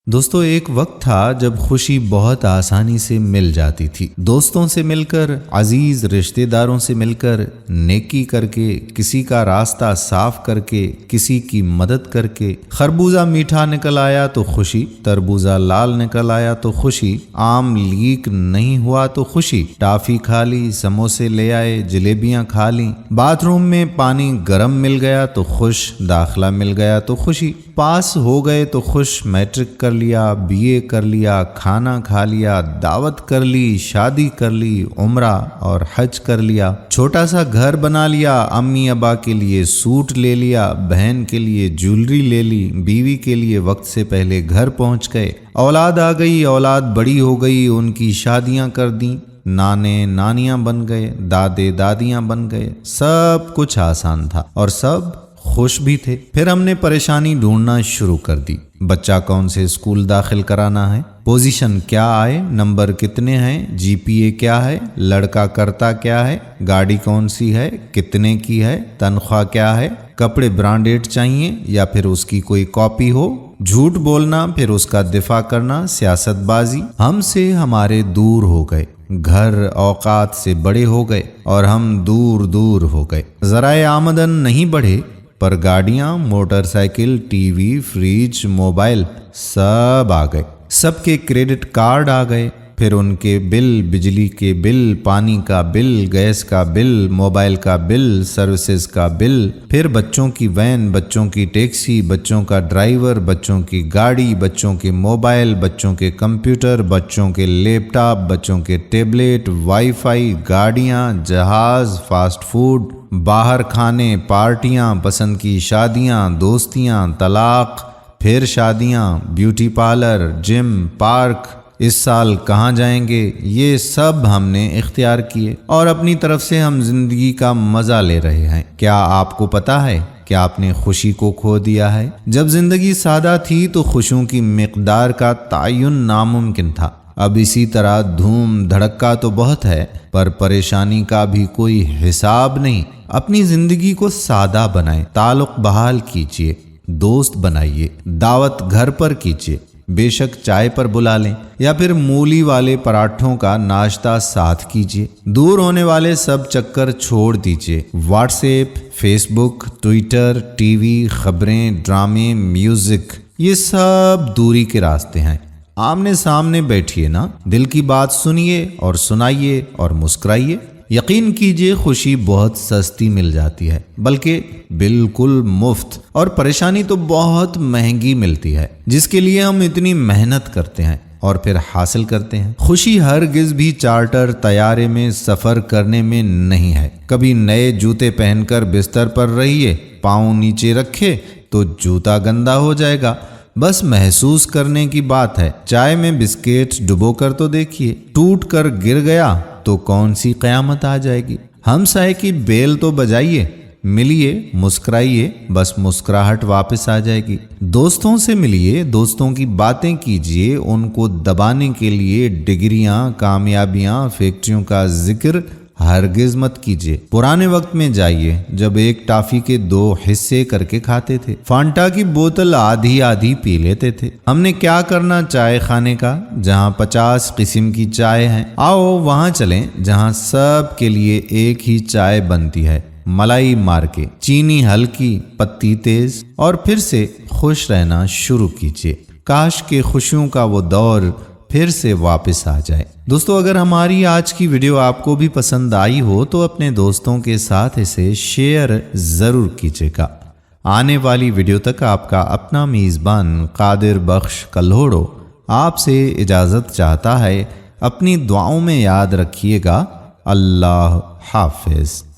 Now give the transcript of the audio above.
دوستو ایک وقت تھا جب خوشی بہت آسانی سے مل جاتی تھی۔ دوستوں سے مل کر، عزیز رشتہ داروں سے مل کر، نیکی کر کے، کسی کا راستہ صاف کر کے، کسی کی مدد کر کے، خربوزہ میٹھا نکل آیا تو خوشی، تربوزہ لال نکل آیا تو خوشی، آم لیک نہیں ہوا تو خوشی، ٹافی کھا لی، سموسے لے آئے، جلیبیاں کھا لیں، باتھ روم میں پانی گرم مل گیا تو خوش، داخلہ مل گیا تو خوشی، پاس ہو گئے تو خوش، میٹرک کر لیا، بی اے کر لیا، کھانا کھا لیا، دعوت کر لی، شادی کر لی، عمرہ اور حج کر لیا، چھوٹا سا گھر بنا لیا، امی ابا کے لیے سوٹ لے لیا، بہن کے لیے جیولری لے لی، بیوی کے لیے وقت سے پہلے گھر پہنچ گئے، اولاد آ گئی، اولاد بڑی ہو گئی، ان کی شادیاں کر دیں، نانے نانیاں بن گئے، دادے دادیاں بن گئے، سب کچھ آسان تھا اور سب خوش بھی تھے۔ پھر ہم نے پریشانی ڈھونڈنا شروع کر دی۔ بچہ کون سے اسکول داخل کرانا ہے، پوزیشن کیا آئے، نمبر کتنے ہیں، جی پی اے کیا ہے، لڑکا کرتا کیا ہے، گاڑی کون سی ہے، کتنے کی ہے، تنخواہ کیا ہے، کپڑے برانڈیڈ چاہیے یا پھر اس کی کوئی کاپی ہو، جھوٹ بولنا پھر اس کا دفاع کرنا، سیاست بازی۔ ہم سے ہمارے دور ہو گئے، گھر اوقات سے بڑے ہو گئے اور ہم دور دور ہو گئے۔ ذرائع آمدن نہیں بڑھے پر گاڑیاں، motorcycle, TV, fridge, mobile سب آ گئے، سب کے کریڈٹ کارڈ آ گئے، پھر ان کے بل، بجلی کے بل، پانی کا بل، گیس کا بل، موبائل کا بل، سروسز کا بل، پھر بچوں کی وین، بچوں کی ٹیکسی، بچوں کا ڈرائیور، بچوں کی گاڑی، بچوں کے موبائل، بچوں کے کمپیوٹر، بچوں کے لیپ ٹاپ، بچوں کے ٹیبلیٹ، وائی فائی، گاڑیاں، جہاز، فاسٹ فوڈ، باہر کھانے، پارٹیاں، پسند کی شادیاں، دوستیاں، طلاق، پھر شادیاں، بیوٹی پارلر، جم، پارک، اس سال کہاں جائیں گے، یہ سب ہم نے اختیار کیے اور اپنی طرف سے ہم زندگی کا مزہ لے رہے ہیں۔ کیا آپ کو پتا ہے کہ آپ نے خوشی کو کھو دیا ہے؟ جب زندگی سادہ تھی تو خوشیوں کی مقدار کا تعین ناممکن تھا۔ اب اسی طرح دھوم دھڑکا تو بہت ہے پر پریشانی کا بھی کوئی حساب نہیں۔ اپنی زندگی کو سادہ بنائیں، تعلق بحال کیجیے، دوست بنائیے، دعوت گھر پر کیجیے، بے شک چائے پر بلا لیں یا پھر مولی والے پراٹھوں کا ناشتہ ساتھ کیجیے۔ دور ہونے والے سب چکر چھوڑ دیجیے، واٹس ایپ، فیس بک، ٹویٹر، ٹی وی، خبریں، ڈرامے، میوزک، یہ سب دوری کے راستے ہیں۔ آمنے سامنے بیٹھیے نا، دل کی بات سنیے اور سنائیے اور مسکرائیے۔ یقین کیجیے خوشی بہت سستی مل جاتی ہے، بلکہ بالکل مفت، اور پریشانی تو بہت مہنگی ملتی ہے جس کے لیے ہم اتنی محنت کرتے ہیں اور پھر حاصل کرتے ہیں۔ خوشی ہرگز بھی چارٹر طیارے میں سفر کرنے میں نہیں ہے۔ کبھی نئے جوتے پہن کر بستر پر رہیے، پاؤں نیچے رکھے تو جوتا گندا ہو جائے گا، بس محسوس کرنے کی بات ہے۔ چائے میں بسکٹ ڈبو کر تو دیکھیے، ٹوٹ کر گر گیا تو کون سی قیامت آ جائے گی۔ ہمسائے کی بیل تو بجائیے، ملیے، مسکرائیے، بس مسکراہٹ واپس آ جائے گی۔ دوستوں سے ملیے، دوستوں کی باتیں کیجیے، ان کو دبانے کے لیے ڈگریاں، کامیابیاں، فیکٹریوں کا ذکر ہرگز مت کیجیے۔ پرانے وقت میں جائیے جب ایک ٹافی کے 2 حصے کر کے کھاتے تھے، فانٹا کی بوتل آدھی آدھی پی لیتے تھے۔ ہم نے کیا کرنا چائے خانے کا، جہاں 50 قسم کی چائے ہیں، آؤ وہاں چلیں جہاں سب کے لیے ایک ہی چائے بنتی ہے، ملائی مار کے، چینی ہلکی، پتی تیز، اور پھر سے خوش رہنا شروع کیجیے۔ کاش کہ خوشیوں کا وہ دور پھر سے واپس آ جائے۔ دوستو اگر ہماری آج کی ویڈیو آپ کو بھی پسند آئی ہو تو اپنے دوستوں کے ساتھ اسے شیئر ضرور کیجیے گا۔ آنے والی ویڈیو تک آپ کا اپنا میزبان قادر بخش کلہوڑو آپ سے اجازت چاہتا ہے۔ اپنی دعاؤں میں یاد رکھیے گا۔ اللہ حافظ۔